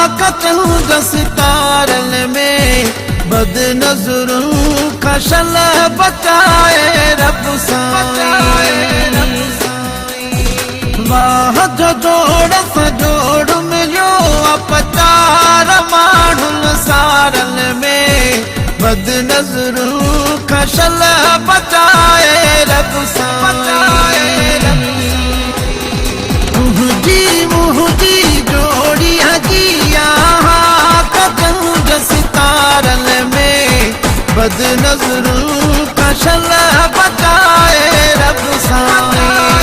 चंद सितारन में बद नजरों का शला बचाए रब साईं। वाह जो जोड़ सजोड़ मिलो अपचार माण्हुन सारन में बद नजरों का शला बचाए रब साईं। मुहदी जोड़ी हजिया कदम सितारन में बद नजरों का शला बचाए रब साईं।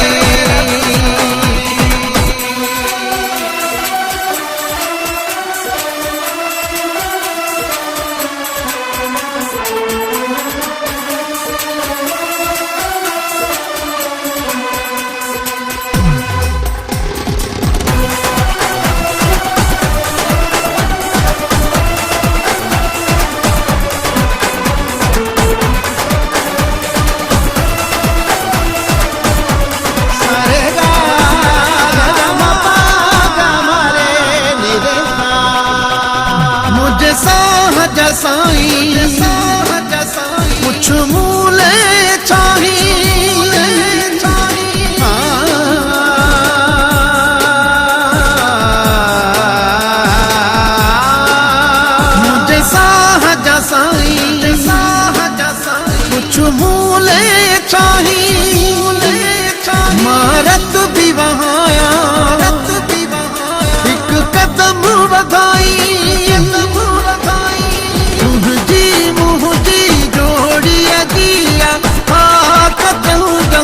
कुछ मूले चाहिए मुझे साहजा साईं कुछ मूले चाहिए मारत भी वहाया एक कदम बधाई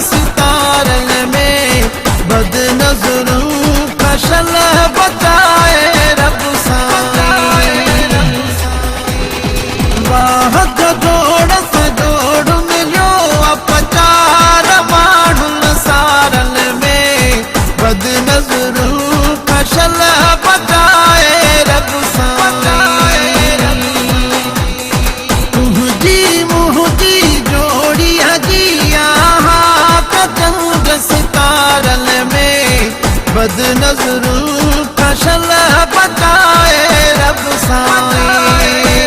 सितारन में बद नजरों का शला बचाए रब साईं। वाह जो जोड़ सजोड़ मिलो अपचार माण्हुन सारन में बद नजरों का शला बचाए रब साईं। मुहदी जोड़ी हजिया चंद सितारन में बद नजरों का शला बचाए रब साईं।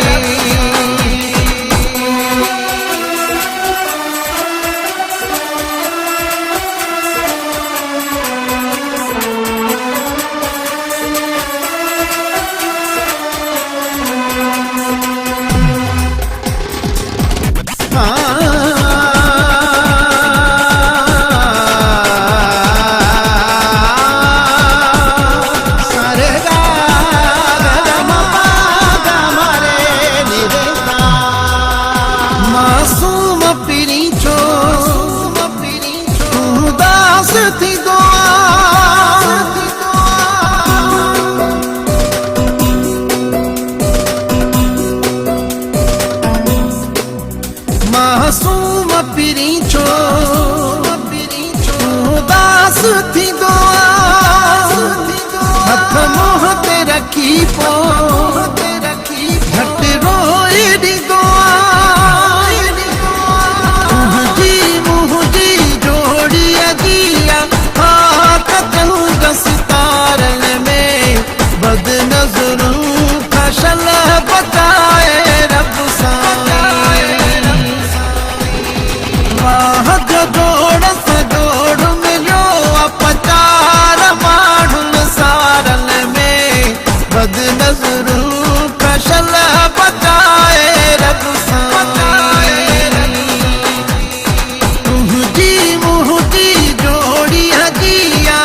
मासूम पिरीचो उदास थी दुआ हथ मुंह ते रखी पो घट रोए दी दुआ मुहदी जोड़ी अगिया चंद सितारन में बद नजरों का शला बचाए रब साईं। वाह जो जोड़ सजोड़ मिलो अपचार माण्हुन सारन में बद नजरों का शला बचाए रब साईं। मुहदी जोड़ी हजिया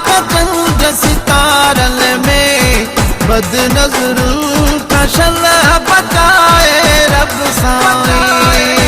चंद सितारन में बद नजरों का शला बचाए रब साईं।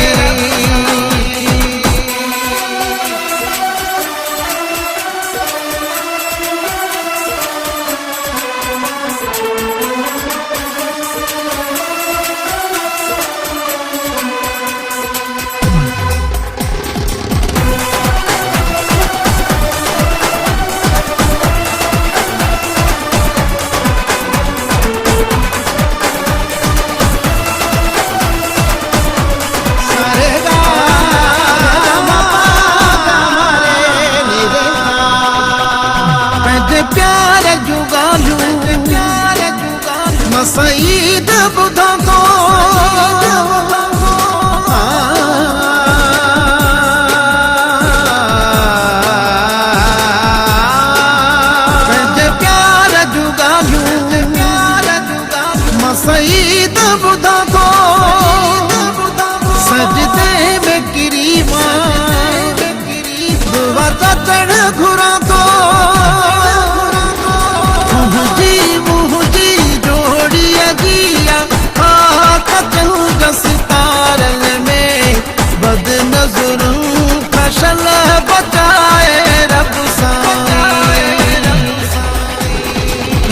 सईद ॿुधां थो पंहिंजे प्यार जूं ॻाल्हियूं मां सईद ॿुधां थो सजदे में किरी मां दुआ चढ़ घुरां थो मुंहिंजी जोड़ी अगिया सितारन में बद नज़रूं फशल बचाए रब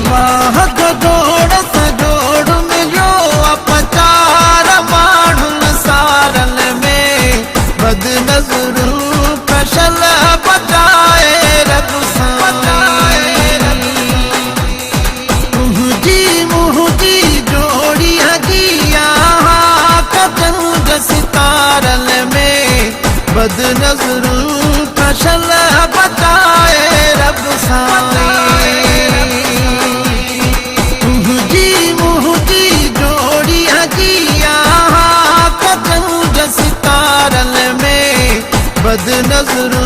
वाह जोड़ सजोड़ मिलियो अपचार माण्हुनि सारन में बद नज़रूं फशल बचाए रब मुंहिंजी जोड़ी अगिया सितारन में बद नज़रूं फशल बचाए रब मुंहिंजी जोड़ी अगिया सितारन में बद नज़रूं